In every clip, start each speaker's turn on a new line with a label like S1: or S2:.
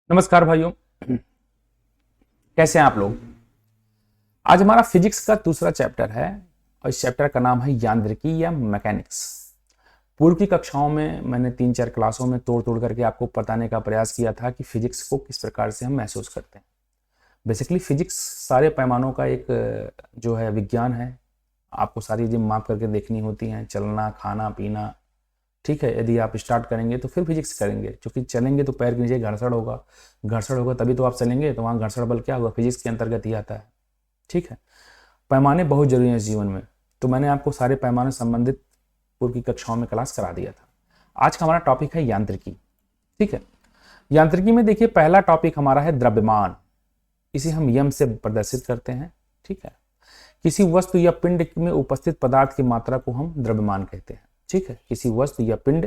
S1: नमस्कार भाइयों, कैसे हैं आप लोग। आज हमारा फिजिक्स का दूसरा चैप्टर है और इस चैप्टर का नाम है यांत्रिकी या मैकेनिक्स। पूर्व की कक्षाओं में मैंने 3-4 क्लासों में तोड़ तोड़ करके आपको बताने का प्रयास किया था कि फिजिक्स को किस प्रकार से हम महसूस करते हैं। बेसिकली फिजिक्स सारे पैमानों का एक जो है विज्ञान है। आपको सारी चीजें माप करके देखनी होती हैं, चलना, खाना, पीना। ठीक है, यदि आप स्टार्ट करेंगे तो फिर फिजिक्स करेंगे, क्योंकि चलेंगे तो पैर के नीचे घर्षण होगा तभी तो आप चलेंगे। तो वहाँ घर्षण बल क्या होगा, फिजिक्स के अंतर्गत ही आता है। ठीक है, पैमाने बहुत जरूरी हैं इस जीवन में। तो मैंने आपको सारे पैमाने संबंधित पूर्व की कक्षाओं में क्लास करा दिया था। आज का हमारा टॉपिक है यांत्रिकी। ठीक है, यांत्रिकी में देखिए पहला टॉपिक हमारा है द्रव्यमान। इसे हम यम से प्रदर्शित करते हैं। ठीक है, किसी वस्तु या पिंड में उपस्थित पदार्थ की मात्रा को हम द्रव्यमान कहते हैं। ठीक है, किसी वस्तु या पिंड,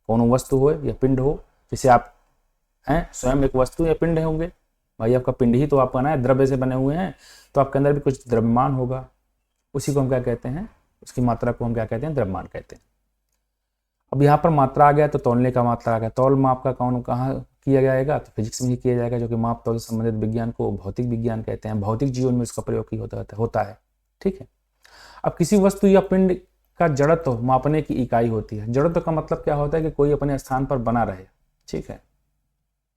S1: कोनो वस्तु हो या पिंड हो, जैसे आप हैं स्वयं एक वस्तु या पिंड होंगे भाई, आपका पिंड ही तो आपका ना है, द्रव्य से बने हुए हैं, तो आपके अंदर भी कुछ द्रव्यमान होगा। उसी को हम क्या कहते हैं, उसकी मात्रा को हम क्या कहते हैं, द्रव्यमान कहते हैं। अब यहाँ पर मात्रा आ गया तो तौलने का मात्रा आ गया। तौल माप का कौन कहाँ किया जाएगा, तो फिजिक्स में ही किया जाएगा, जो कि माप तौल से संबंधित विज्ञान को भौतिक विज्ञान कहते हैं। भौतिक जीवन में उसका प्रयोग ही होता है। ठीक है, अब किसी वस्तु या पिंड का जड़त्व मापने की इकाई होती है। जड़त्व का मतलब क्या होता है कि कोई अपने स्थान पर बना रहे। ठीक है,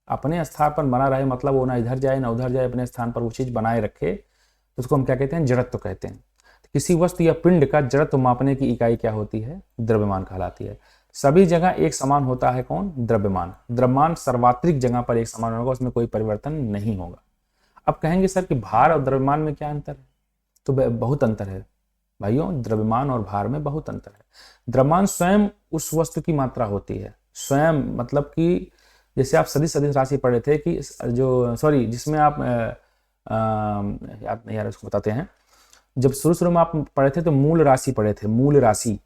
S1: अपने स्थान पर बना रहे मतलब वो ना इधर जाए ना उधर जाए, अपने स्थान पर वो चीज बनाए रखे, तो उसको हम क्या कहते हैं, जड़त्व कहते हैं। किसी वस्तु या पिंड का जड़त्व मापने की इकाई क्या होती है, द्रव्यमान कहलाती है। सभी जगह एक समान होता है कौन, द्रव्यमान। द्रव्यमान सर्वात्रिक जगह पर एक समान होगा, उसमें कोई परिवर्तन नहीं होगा। अब कहेंगे सर कि भार और द्रव्यमान में क्या अंतर है, तो बहुत अंतर है भाइयों। द्रव्यमान और भार में बहुत अंतर है। द्रव्यमान स्वयं उस वस्तु की मात्रा होती है। स्वयं मतलब कि जैसे आप सदिश राशि पढ़े थे कि जो जिसमें आप याद नहीं यार, उसको बताते हैं। जब शुरू में आप पढ़े थे तो मूल राशि पढ़े थे। मूल राशि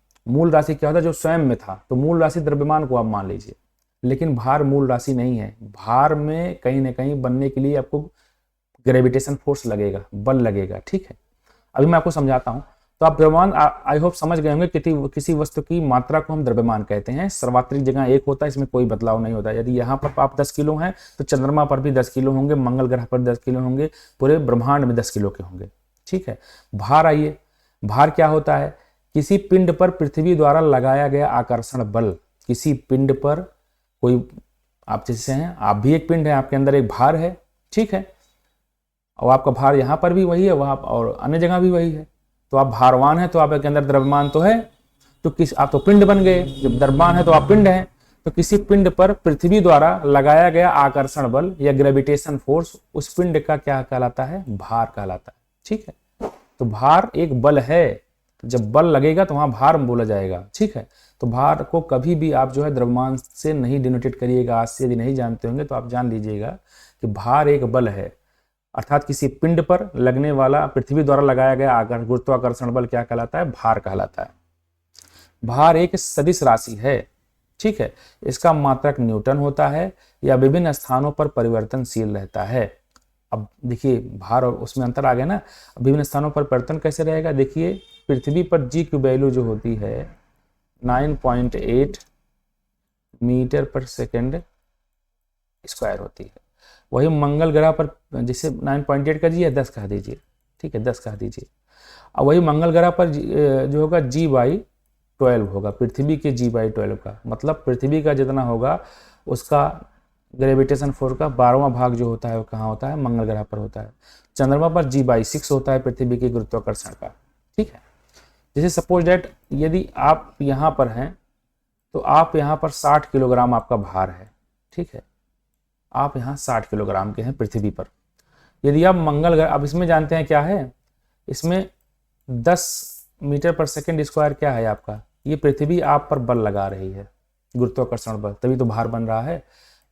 S1: क्या होता है, जो स्वयं में था। तो मूल राशि द्रव्यमान को आप मान लीजिए, लेकिन भार मूल राशि नहीं है। भार में कहीं ना कहीं बनने के लिए आपको ग्रेविटेशन फोर्स लगेगा, बल लगेगा। ठीक है, अभी मैं आपको समझाता हूं। तो आप द्रव्यमान आई होप समझ गए होंगे। किसी वस्तु की मात्रा को हम द्रव्यमान कहते हैं। सर्वात्रिक जगह एक होता है, इसमें कोई बदलाव नहीं होता। यदि यहाँ पर आप 10 किलो हैं तो चंद्रमा पर भी 10 किलो होंगे, मंगल ग्रह पर 10 किलो होंगे, पूरे ब्रह्मांड में 10 किलो के होंगे। ठीक है, भार आइए। भार क्या होता है, किसी पिंड पर पृथ्वी द्वारा लगाया गया आकर्षण बल। किसी पिंड पर कोई, आप जैसे हैं, आप भी एक पिंड है, आपके अंदर एक भार है। ठीक है, और आपका भार यहाँ पर भी वही है, वहां और अन्य जगह भी वही है। तो आप भारवान हैं तो आपके अंदर द्रव्यमान तो है, तो आप तो पिंड बन गए। जब द्रव्यमान है तो आप पिंड हैं। तो किसी पिंड पर पृथ्वी द्वारा लगाया गया आकर्षण बल या ग्रेविटेशन फोर्स, उस पिंड का क्या कहलाता है, भार कहलाता है। ठीक है, तो भार एक बल है। जब बल लगेगा तो वहां भार बोला जाएगा। ठीक है, तो भार को कभी भी आप जो है द्रव्यमान से नहीं डिनोटेट करिएगा। आज से यदि नहीं जानते होंगे तो आप जान लीजिएगा कि भार एक बल है, अर्थात किसी पिंड पर लगने वाला पृथ्वी द्वारा लगाया गया गुरुत्वाकर्षण बल क्या कहलाता है, भार कहलाता है। भार एक सदिश राशि है। ठीक है, इसका मात्रक न्यूटन होता है या विभिन्न स्थानों पर परिवर्तनशील रहता है। अब देखिए भार और उसमें अंतर आ गया ना। विभिन्न स्थानों पर परिवर्तन कैसे रहेगा, देखिए पृथ्वी पर जी की वैल्यू जो होती है 9.8 मीटर पर सेकेंड स्क्वायर होती है। वही मंगल ग्रह पर जैसे 9.8 का जी है, 10 कह दीजिए। ठीक है, 10 कह दीजिए। और वही मंगल ग्रह पर जो होगा G/12 होगा, पृथ्वी के G/12 का। मतलब पृथ्वी का जितना होगा उसका ग्रेविटेशन फोर्स का 12वां भाग जो होता है वो कहाँ होता है, मंगल ग्रह पर होता है। चंद्रमा पर G/6 होता है पृथ्वी के गुरुत्वाकर्षण का। ठीक है, जैसे सपोज डेट यदि आप यहाँ पर हैं तो आप यहाँ पर 60 किलोग्राम आपका भार है। ठीक है, आप यहाँ 60 किलोग्राम के हैं पृथ्वी पर। यदि आप मंगल ग्रह, अब इसमें जानते हैं क्या है, इसमें 10 मीटर पर सेकेंड स्क्वायर क्या है आपका, ये पृथ्वी आप पर बल लगा रही है, गुरुत्वाकर्षण बल, तभी तो भार बन रहा है।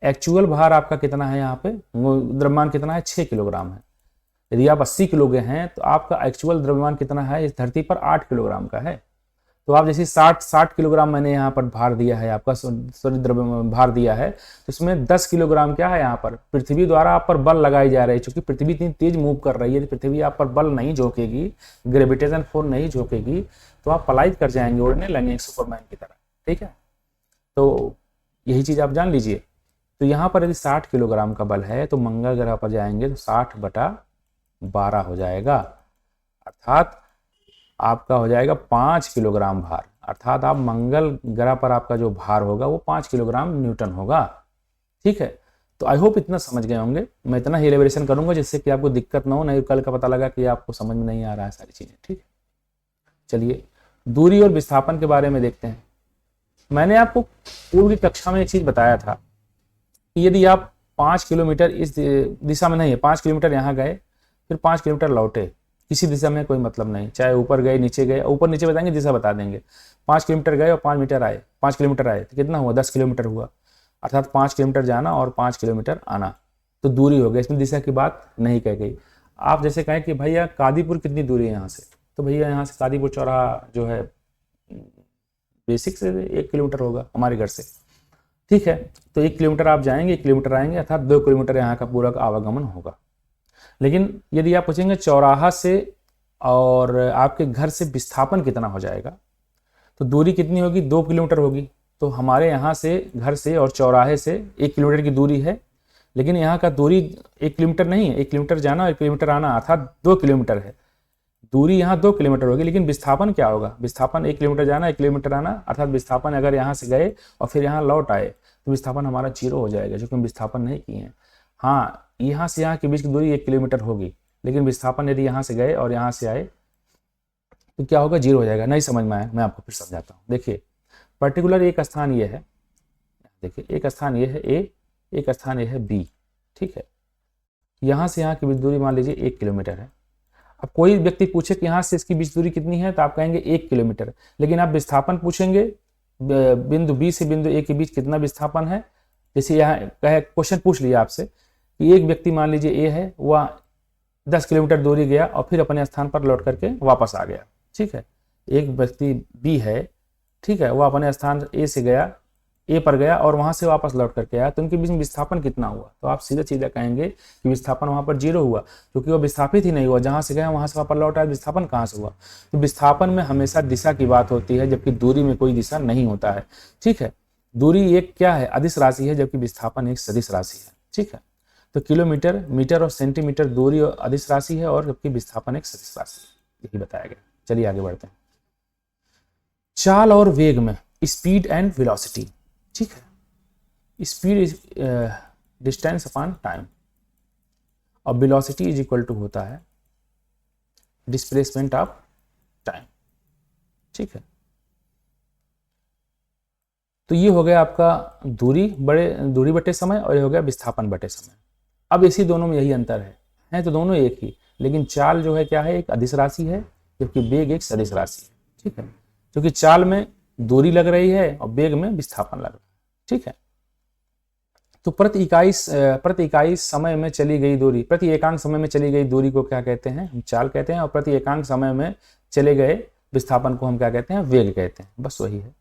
S1: एक्चुअल भार आपका कितना है, यहाँ पे द्रव्यमान कितना है, 6 किलोग्राम है। यदि आप 80 किलो के हैं तो आपका एक्चुअल द्रव्यमान कितना है, इस धरती पर 8 किलोग्राम का है। तो आप जैसे 60 किलोग्राम मैंने यहाँ पर भार दिया है आपका, द्रव्य भार दिया है, तो इसमें 10 किलोग्राम क्या है, यहाँ पर पृथ्वी द्वारा आप पर बल लगाई जा रही है। क्योंकि पृथ्वी इतनी तेज मूव कर रही है, पृथ्वी आप पर बल नहीं झोंकेगी, ग्रेविटेशन फोर्स नहीं झोंकेगी, तो आप पलायित कर जाएंगे, उड़ने लगेंगे सुपरमैन की तरह। ठीक है, तो यही चीज आप जान लीजिए तो यहाँ पर यदि 60 किलोग्राम का बल है तो मंगल ग्रह पर जाएंगे तो 60/12 हो जाएगा, अर्थात आपका हो जाएगा 5 किलोग्राम भार। अर्थात आप मंगल ग्रह पर आपका जो भार होगा वो 5 किलोग्राम न्यूटन होगा। ठीक है, तो आई होप इतना समझ गए होंगे। मैं इतना ही एलिब्रेशन करूंगा जिससे कि आपको दिक्कत ना हो, नहीं कल का पता लगा कि आपको समझ में नहीं आ रहा है सारी चीजें। ठीक है, चलिए दूरी और विस्थापन के बारे में देखते हैं। मैंने आपको पूर्व की कक्षा में एक चीज बताया था कि यदि आप 5 किलोमीटर इस दिशा में नहीं है, 5 किलोमीटर यहाँ गए फिर 5 किलोमीटर लौटे, किसी दिशा में कोई मतलब नहीं, चाहे ऊपर गए नीचे गए, ऊपर नीचे बताएंगे दिशा बता देंगे। 5 किलोमीटर गए और 5 किलोमीटर आए तो कितना हुआ, 10 किलोमीटर हुआ, अर्थात 5 किलोमीटर जाना और 5 किलोमीटर आना, तो दूरी हो गई, इसमें दिशा की बात नहीं कह गई। आप जैसे कहें कि भैया कादीपुर कितनी दूरी है यहाँ से, तो भैया यहाँ से कादीपुर चौराहा जो है बेसिक से 1 किलोमीटर होगा हमारे घर से। ठीक है, तो 1 किलोमीटर आप जाएंगे, 1 किलोमीटर आएंगे, अर्थात 2 किलोमीटर यहाँ का पूरा आवागमन होगा। लेकिन यदि आप पूछेंगे चौराहा से और आपके घर से विस्थापन कितना हो जाएगा, तो दूरी कितनी होगी, 2 किलोमीटर होगी। तो हमारे यहाँ से घर से और चौराहे से 1 किलोमीटर की दूरी है, लेकिन यहाँ का दूरी 1 किलोमीटर नहीं है, 1 किलोमीटर जाना और 1 किलोमीटर आना, अर्थात 2 किलोमीटर है। दूरी यहाँ 2 किलोमीटर होगी, लेकिन विस्थापन क्या होगा, विस्थापन 1 किलोमीटर जाना 1 किलोमीटर आना, अर्थात विस्थापन अगर यहाँ से गए और फिर यहाँ लौट आए तो विस्थापन हमारा 0 हो जाएगा, क्योंकि हम विस्थापन नहीं किए हैं। हाँ, यहाँ से यहाँ के बीच की दूरी 1 किलोमीटर होगी, लेकिन विस्थापन यदि यहाँ से गए और यहाँ से आए तो क्या होगा, 0 हो जाएगा। नहीं समझ में आया, मैं आपको फिर समझाता हूँ। देखिए पर्टिकुलर एक स्थान ये है, देखिए एक स्थान ये है ए, एक स्थान ये है बी। ठीक है, यहाँ से यहाँ की बीच दूरी मान लीजिए 1 किलोमीटर है। अब कोई व्यक्ति पूछे कि यहाँ से इसकी बीच दूरी कितनी है, तो आप कहेंगे 1 किलोमीटर, लेकिन आप विस्थापन पूछेंगे बिंदु बी से बिंदु ए के बीच कितना विस्थापन है। जैसे यहाँ कहे क्वेश्चन पूछ लिया आपसे कि एक व्यक्ति मान लीजिए ए है, वह 10 किलोमीटर दूरी गया और फिर अपने स्थान पर लौट करके वापस आ गया। ठीक है, एक व्यक्ति बी है, ठीक है, वह अपने स्थान ए से गया, ए पर गया और वहां से वापस लौट करके आया, तो उनके बीच में विस्थापन कितना हुआ, तो आप सीधे सीधे कहेंगे कि विस्थापन वहां पर 0 हुआ, क्योंकि वो विस्थापित ही नहीं हुआ, जहां से गया वहां से वापस लौट आया, विस्थापन कहाँ से हुआ। तो विस्थापन में हमेशा दिशा की बात होती है, जबकि दूरी में कोई दिशा नहीं होता है। ठीक है, दूरी एक क्या है, अदिश राशि है, जबकि विस्थापन एक सदिश राशि है। ठीक है, तो किलोमीटर, मीटर और सेंटीमीटर दूरी अदिश राशि है और जबकि विस्थापन एक सदिश राशि है, यही बताया गया। चलिए आगे बढ़ते हैं। चाल और वेग में स्पीड एंड वेलोसिटी। ठीक है, speed is distance upon time और वेलोसिटी इज इक्वल टू होता है डिस्प्लेसमेंट ऑफ टाइम। ठीक है, तो ये हो गया आपका दूरी बटे समय और ये हो गया विस्थापन बटे समय। अब इसी दोनों में यही अंतर है तो दोनों एक ही, लेकिन चाल जो है क्या है, एक अदिश राशि है, जबकि वेग एक सदिश राशि है। ठीक है, क्योंकि चाल में दूरी लग रही है और वेग में विस्थापन लग रहा है। ठीक है, तो प्रति इकाई समय में चली गई दूरी, प्रति एकांक समय में चली गई दूरी को क्या कहते हैं, हम चाल कहते हैं, और प्रति एकांक समय में चले गए विस्थापन को हम क्या कहते हैं, वेग कहते हैं। बस वही है।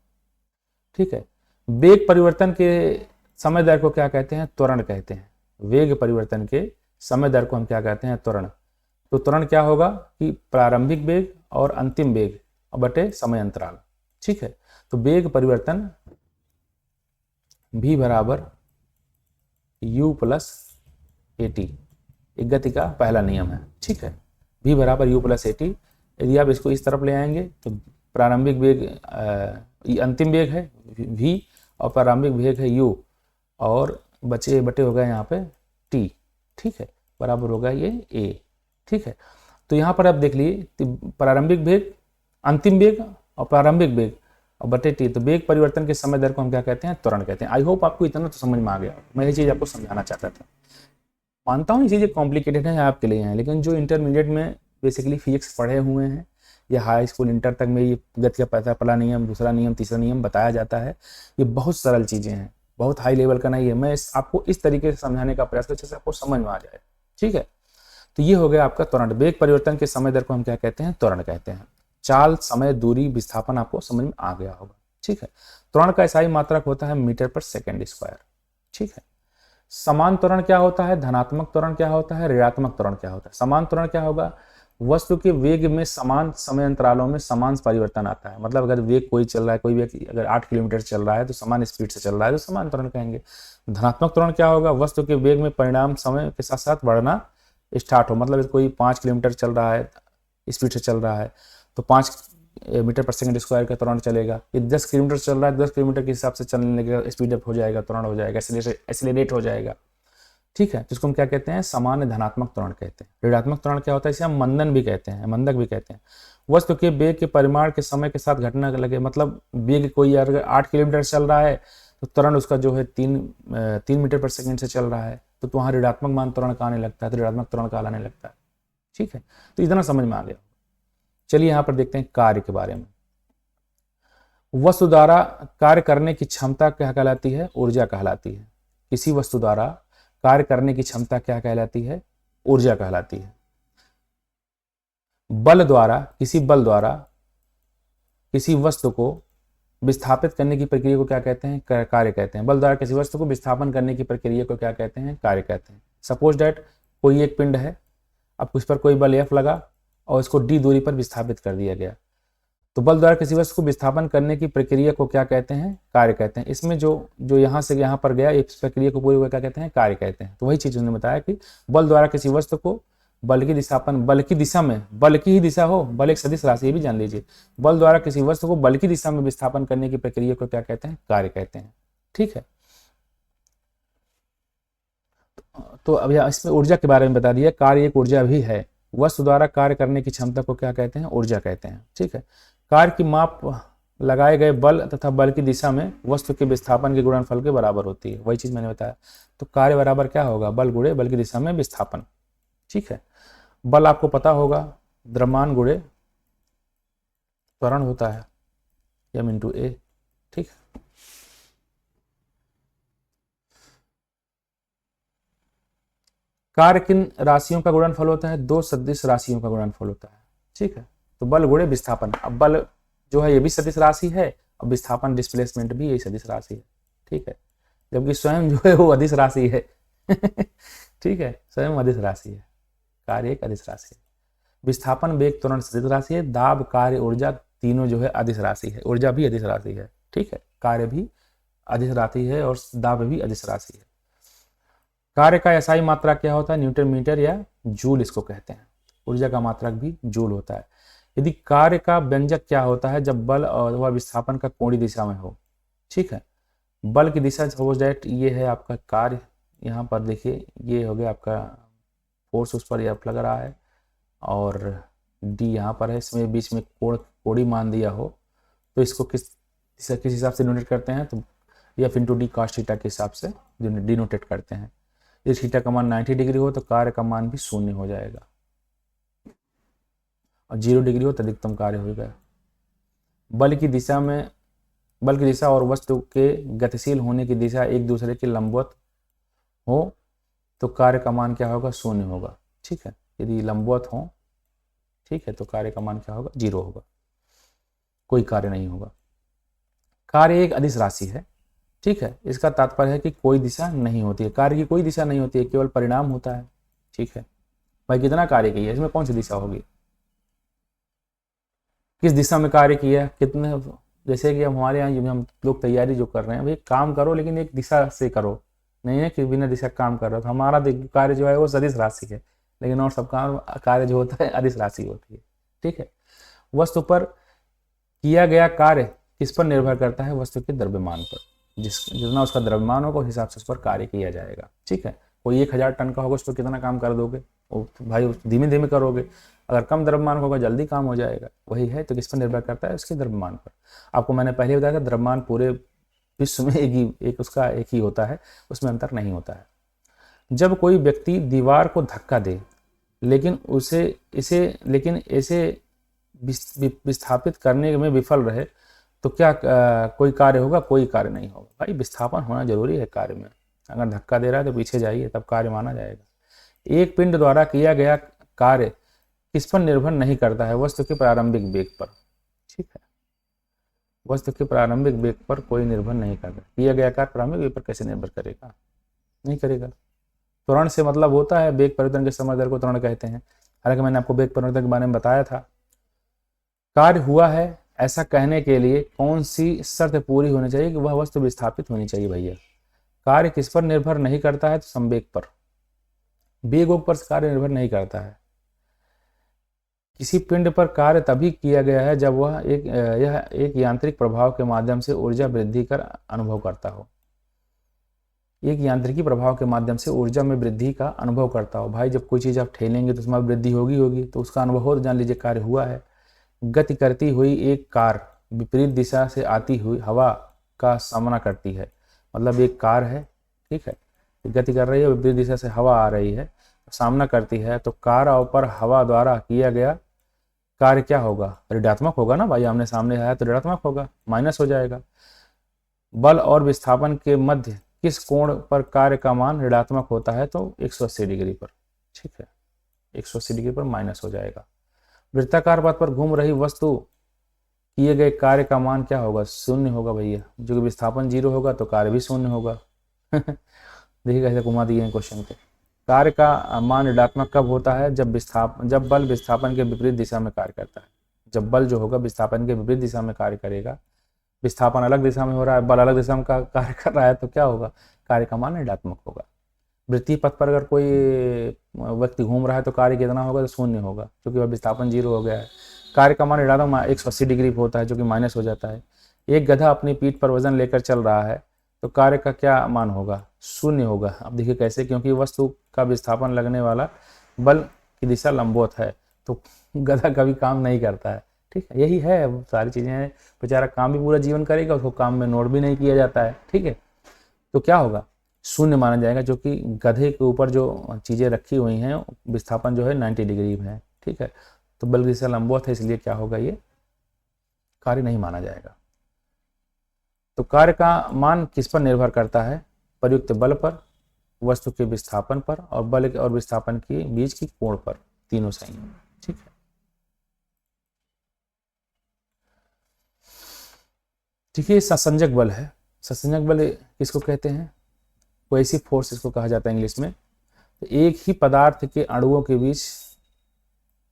S1: ठीक है, वेग परिवर्तन के समय दर को क्या कहते हैं, त्वरण कहते हैं। वेग परिवर्तन के समय दर को हम क्या कहते हैं, त्वरण। तो त्वरण क्या होगा कि प्रारंभिक वेग और अंतिम वेग बटे समय अंतराल। ठीक है, तो वेग परिवर्तन v बराबर u प्लस AT, एक गति का पहला नियम है। ठीक है, v बराबर u प्लस AT। यदि आप इसको इस तरफ ले आएंगे तो प्रारंभिक वेग अंतिम वेग है v और प्रारंभिक वेग है u और बचे बटे हो गया यहाँ पे t। ठीक है, बराबर होगा ये a। ठीक है, तो यहाँ पर आप देख लिए प्रारंभिक वेग, अंतिम वेग और प्रारंभिक वेग और बटे टी, तो वेग परिवर्तन के समय दर को हम क्या कहते हैं, त्वरण कहते हैं। आई होप आपको इतना तो समझ में आ गया, मैं ये चीज़ आपको समझाना चाहता था। मानता हूँ ये चीज़ें कॉम्प्लिकेटेड है आपके लिए हैं, लेकिन जो इंटरमीडिएट में बेसिकली फिजिक्स पढ़े हुए हैं या हाई स्कूल इंटर तक में ये गति का पहला नियम, दूसरा नियम, तीसरा नियम बताया जाता है, ये बहुत सरल चीज़ें हैं, बहुत हाई लेवल का नहीं है। मैं आपको इस तरीके से समझाने का प्रयास करता हूँ आपको समझ में आ जाए। ठीक है, तो ये हो गया आपका त्वरण। वेग परिवर्तन के समय दर को हम क्या कहते हैं, त्वरण कहते हैं। चाल, समय, दूरी, विस्थापन आपको समझ में आ गया होगा। ठीक है, त्वरण का SI मात्रक होता है मीटर पर सेकंड स्क्वायर। ठीक है, समान त्वरण क्या होता है, धनात्मक त्वरण क्या होता है, ऋणात्मक त्वरण क्या होता है। समान त्वरण क्या होगा, वस्तु के वेग में समान समय अंतरालों में समान परिवर्तन आता है। मतलब अगर वेग कोई चल रहा है, कोई व्यक्ति अगर 8 किलोमीटर चल रहा है तो समान स्पीड से चल रहा है तो समान त्वरण कहेंगे। धनात्मक त्वरण क्या होगा, वस्तु के वेग में परिणाम समय के साथ साथ बढ़ना स्टार्ट हो, मतलब कोई 5 किलोमीटर चल रहा है, स्पीड से चल रहा है तो 5 मीटर पर सेकंड स्क्वायर का त्वरण चलेगा। ये 10 किलोमीटर चल रहा है, 10 किलोमीटर के हिसाब से चलने लगेगा, स्पीड अप हो जाएगा, त्वरण हो जाएगा, एक्सीलरेट हो जाएगा। ठीक है, जिसको हम क्या कहते हैं, सामान्य धनात्मक त्वरण कहते हैं। ऋणात्मक त्वरण क्या होता है, इसे हम मंदन भी कहते हैं, मंदक भी कहते हैं। वस्तु के वेग के परिमाण के समय के साथ घटना लगे, मतलब वेग कोई अगर 8 किलोमीटर चल रहा है तो त्वरण उसका जो है 3 मीटर पर सेकंड से चल रहा है, तो वहाँ ऋणात्मक मान त्वरण का आने लगता है, तो ऋणात्मक त्वरण का आने लगता है। ठीक है, तो इतना समझ में आ गया। चलिए यहाँ पर देखते हैं कार्य के बारे में। वस्तु द्वारा कार्य करने की क्षमता क्या कहलाती है, ऊर्जा कहलाती है। किसी वस्तु द्वारा कार्य करने की क्षमता क्या कहलाती है, ऊर्जा कहलाती है। बल द्वारा किसी वस्तु को विस्थापित करने की प्रक्रिया को क्या कहते हैं, कार्य कहते हैं। बल द्वारा किसी वस्तु को विस्थापन करने की प्रक्रिया को क्या कहते हैं, कार्य कहते हैं। सपोज डैट कोई एक पिंड है, अब उस पर कोई बल F लगा और इसको d दूरी पर विस्थापित कर दिया गया, तो बल द्वारा किसी वस्तु को विस्थापन करने की प्रक्रिया को क्या कहते हैं, कार्य कहते हैं। इसमें जो यहाँ से यहाँ पर गया, इस प्रक्रिया को पूरी को क्या कहते हैं, कार्य कहते हैं। तो वही चीज उन्होंने बताया कि बल द्वारा किसी वस्तु को बल की दिशा में, बल की ही दिशा हो, बल एक सदिश राशि, ये भी जान लीजिए, बल द्वारा किसी वस्तु को बल की दिशा में विस्थापन करने की प्रक्रिया को क्या कहते हैं, कार्य कहते हैं। ठीक है, तो अब इसमें ऊर्जा के बारे में बता दिया, कार्य एक ऊर्जा भी है। वस्तु द्वारा कार्य करने की क्षमता को क्या कहते हैं, ऊर्जा कहते हैं। ठीक है, कार्य की माप लगाए गए बल तथा बल की दिशा में वस्तु के विस्थापन के गुणनफल के बराबर होती है। वही चीज मैंने बताया, तो कार्य बराबर क्या होगा, बल गुणे बल की दिशा में विस्थापन। ठीक है, बल आपको पता होगा द्रव्यमान गुणे त्वरण होता है, m×a। ठीक, कार्य किन राशियों का गुणनफल होता है, दो सदिश राशियों का गुणनफल होता है। ठीक है, तो बल गुणे विस्थापन, अब बल जो है ये भी सदिश राशि है, और विस्थापन डिस्प्लेसमेंट भी यही सदिश राशि है। ठीक है, जबकि स्वयं जो है वो अदिश राशि है। ठीक है, स्वयं अदिश राशि है, कार्य एक अदिश राशि है। विस्थापन वेग त्वरण सदिश राशि है, दाब कार्य ऊर्जा तीनों जो है अदिश राशि है, ऊर्जा भी अदिश राशि है। ठीक है, कार्य भी अदिश राशि है और दाब भी अदिश राशि है। कार्य का एसआई मात्रा क्या होता है, न्यूटन मीटर या जूल इसको कहते हैं। ऊर्जा का मात्रक भी जूल होता है। यदि कार्य का व्यंजक क्या होता है, जब बल और विस्थापन का कोणीय दिशा में हो। ठीक है, बल की दिशा सपोज दैट ये है आपका कार्य, यहाँ पर देखिए ये हो गया आपका फोर्स, उस पर F लग रहा है और D यहाँ पर है, इसमें बीच में कोड़ी मान दिया हो, तो इसको किस हिसाब से डिनोटेट करते हैं, तो F×D cos थीटा के हिसाब से डिनोटेट करते हैं। यदि थीटा का मान 90 डिग्री हो तो कार्य का मान भी 0 हो जाएगा, और 0 डिग्री हो तो अधिकतम कार्य हो गया। बल की दिशा और वस्तु के गतिशील होने की दिशा एक दूसरे के लंबवत हो तो कार्य का मान क्या होगा, 0 होगा। ठीक है, यदि लंबवत हो, ठीक है, तो कार्य का मान क्या होगा, 0 होगा, कोई कार्य नहीं होगा। कार्य एक अदिश राशि है। ठीक है, इसका तात्पर्य है कि कोई दिशा नहीं होती है, कार्य की कोई दिशा नहीं होती है, केवल परिणाम होता है। ठीक है, भाई कितना कार्य किया, इसमें कौन सी दिशा होगी, किस दिशा में कार्य किया, कितने, जैसे कि हमारे यहाँ हम लोग तैयारी जो कर रहे हैं, भाई काम करो लेकिन एक दिशा से करो, नहीं है कि बिना दिशा काम कर रहे हो। तो हमारा कार्य जो है वो सदिश राशि है, लेकिन और सब कार्य जो होता है अदिश राशि होती है। ठीक है, वस्तु पर किया गया कार्य किस पर निर्भर करता है, वस्तु के द्रव्यमान पर। जितना उसका द्रव्यमान होगा उस हिसाब से उस पर कार्य किया जाएगा। ठीक है, कोई 1000 टन का होगा, उस पर कितना काम कर दोगे, वो भाई धीमे धीमे करोगे। अगर कम द्रव्यमान होगा जल्दी काम हो जाएगा, वही है। तो किस पर निर्भर करता है, उसके द्रव्यमान पर। आपको मैंने पहले बताया था द्रव्यमान पूरे विश्व में एक ही होता है, उसमें अंतर नहीं होता है। जब कोई व्यक्ति दीवार को धक्का दे लेकिन इसे विस्थापित करने में विफल रहे तो क्या कोई कार्य होगा, कोई कार्य नहीं होगा। भाई विस्थापन होना जरूरी है कार्य में, अगर धक्का दे रहा है तो पीछे जाइए, तब कार्य माना जाएगा। एक पिंड द्वारा किया गया कार्य किस पर निर्भर नहीं करता है, वस्तु के प्रारंभिक वेग पर। ठीक है, वस्तु के प्रारंभिक वेग पर कोई निर्भर नहीं करता। किया गया कार्य प्रारंभिक वेग पर कैसे निर्भर करेगा, नहीं करेगा। त्वरण से मतलब होता है वेग परिवर्तन के समय दर को त्वरण कहते हैं। हालांकि मैंने आपको वेग परिवर्तन के बारे में बताया था। कार्य हुआ है ऐसा कहने के लिए कौन सी शर्त पूरी होनी चाहिए, कि वह वस्तु विस्थापित होनी चाहिए। भैया कार्य किस पर निर्भर नहीं करता है? तो संवेग पर। वेग पर कार्य निर्भर नहीं करता है। किसी पिंड पर कार्य तभी किया गया है जब यह एक यांत्रिक प्रभाव के माध्यम से ऊर्जा वृद्धि कर अनुभव करता हो। एक यांत्रिकी प्रभाव के माध्यम से ऊर्जा में वृद्धि का अनुभव करता हो। भाई जब कोई चीज़ आप ठेलेंगे तो उसमें वृद्धि होगी तो उसका अनुभव हो, तो जान लीजिए कार्य हुआ है। गति करती हुई एक कार विपरीत दिशा से आती हुई हवा का सामना करती है। मतलब एक कार है, ठीक है, गति कर रही है, विपरीत दिशा से हवा आ रही है, सामना करती है, तो कार पर हवा द्वारा किया गया कार्य क्या होगा? ऋणात्मक होगा ना भाई, आमने सामने आया तो ऋणात्मक होगा, माइनस हो जाएगा। बल और विस्थापन के मध्य किस कोण पर कार्य का मान ऋणात्मक होता है? तो 180 डिग्री पर, ठीक है, 180 डिग्री पर माइनस हो जाएगा। वृत्ताकार पथ पर घूम रही वस्तु किए गए कार्य का मान क्या होगा? शून्य होगा भैया, जो कि विस्थापन 0 होगा तो कार्य भी शून्य होगा। देखिए कैसे घुमा दिए हैं क्वेश्चन को। कार्य का मान ऋणात्मक कब होता है? जब बल विस्थापन के विपरीत दिशा में कार्य करता है। जब बल जो होगा विस्थापन के विपरीत दिशा में कार्य करेगा, विस्थापन अलग दिशा में हो रहा है, बल अलग दिशा में कार्य कर रहा है, तो क्या होगा? कार्य का मान ऋणात्मक होगा। वृत्तीय पथ पर अगर कोई व्यक्ति घूम रहा है तो कार्य कितना होगा? तो शून्य होगा, क्योंकि वह विस्थापन 0 हो गया है। कार्य का मान ऋणात्मक 180 डिग्री होता है, जो कि माइनस हो जाता है। एक गधा अपनी पीठ पर वजन लेकर चल रहा है तो कार्य का क्या मान होगा? शून्य होगा। अब देखिए कैसे, क्योंकि वस्तु का विस्थापन लगने वाला बल की दिशा लंबवत है, तो गधा कभी काम नहीं करता है, ठीक है। यही है, सारी चीज़ें हैं। बेचारा काम भी पूरा जीवन करेगा, उसको काम में नोट भी नहीं किया जाता है, ठीक है। तो क्या होगा? शून्य माना जाएगा, जो कि गधे के ऊपर जो चीज़ें रखी हुई हैं विस्थापन जो है 90 डिग्री में है, ठीक है। तो बल की दिशा लंबवत है, इसलिए क्या होगा? ये कार्य नहीं माना जाएगा। तो कार्य का मान किस पर निर्भर करता है? प्रयुक्त बल पर, वस्तु के विस्थापन पर, और बल और विस्थापन के बीच की कोण पर। तीनों सही है, ठीक है। ठीक है, ससंजक बल है। ससंजक बल किसको कहते हैं? कोहेसिव फोर्स इसको कहा जाता है इंग्लिश में। तो एक ही पदार्थ के अणुओं के बीच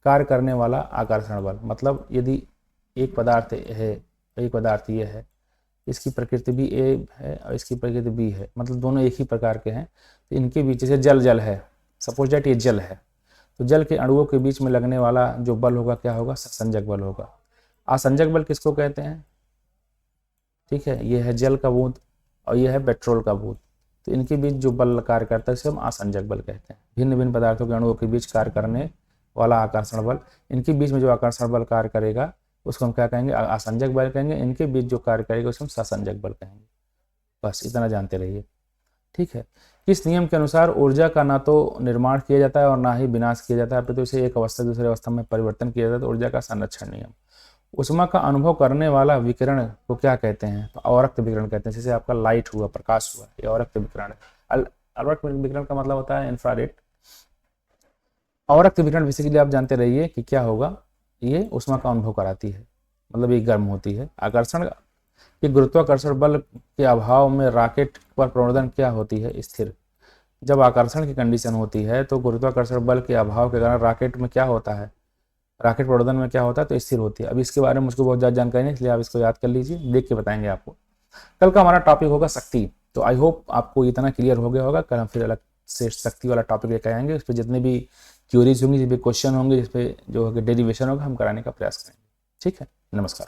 S1: कार्य करने वाला आकर्षण बल। मतलब यदि एक पदार्थ है, एक पदार्थ ये है, इसकी प्रकृति भी ए है और इसकी प्रकृति बी है, मतलब दोनों एक ही प्रकार के हैं, तो इनके बीच जैसे जल है, सपोज दैट ये जल है, तो जल के अणुओं के बीच में लगने वाला जो बल होगा क्या होगा? ससंजक बल होगा। असंजक बल किसको कहते हैं? ठीक है, ये है जल का बूंद और ये है पेट्रोल का बूंद, तो इनके बीच जो बल कार्य करता है उसे हम असंजक बल कहते हैं। भिन्न भिन्न पदार्थों के अणुओं के बीच कार्य करने वाला आकर्षण बल, इनके बीच में जो आकर्षण बल कार्य करेगा उसको हम क्या कहेंगे? असंजक बल कहेंगे। इनके बीच जो कार्य करेगा उसको हम ससंजक बल कहेंगे। बस इतना जानते रहिए, ठीक है। किस नियम के अनुसार ऊर्जा का ना तो निर्माण किया जाता है और ना ही विनाश किया जाता है, तो इसे एक अवस्था दूसरी अवस्था में परिवर्तन किया जाता है? तो ऊर्जा का संरक्षण नियम। उष्मा का अनुभव करने वाला विकिरण को क्या कहते हैं? तो अवरक्त विकिरण कहते हैं। जैसे आपका लाइट हुआ, प्रकाश हुआ, ये अवरक्त विकिरण है। अवरक्त विकिरण का मतलब होता है इंफ्रारेड। अवरक्त विकिरण बेसिकली आप जानते रहिए कि क्या होगा? ये उष्मा का अनुभव कराती है, मतलब ये गर्म होती है। आकर्षण की गुरुत्वाकर्षण बल के अभाव में रॉकेट पर प्रवर्धन क्या होती है? स्थिर। जब आकर्षण की कंडीशन होती है तो गुरुत्वाकर्षण बल के अभाव के कारण रॉकेट में क्या होता है? रॉकेट प्रवर्धन में क्या होता है? तो स्थिर होती है। अब इसके बारे में मुझको बहुत ज़्यादा जानकारी नहीं, इसलिए आप इसको याद कर लीजिए, देख के बताएंगे आपको। कल का हमारा टॉपिक होगा शक्ति। तो आई होप आपको इतना क्लियर हो गया होगा। कल हम फिर अलग से शक्ति वाला टॉपिक लेकर आएंगे। उस पर जितने भी क्यूरीज होंगी, जिस पे क्वेश्चन होंगे, जिस पे जो डेरिवेशन होगा, हम कराने का प्रयास करेंगे। ठीक है, नमस्कार।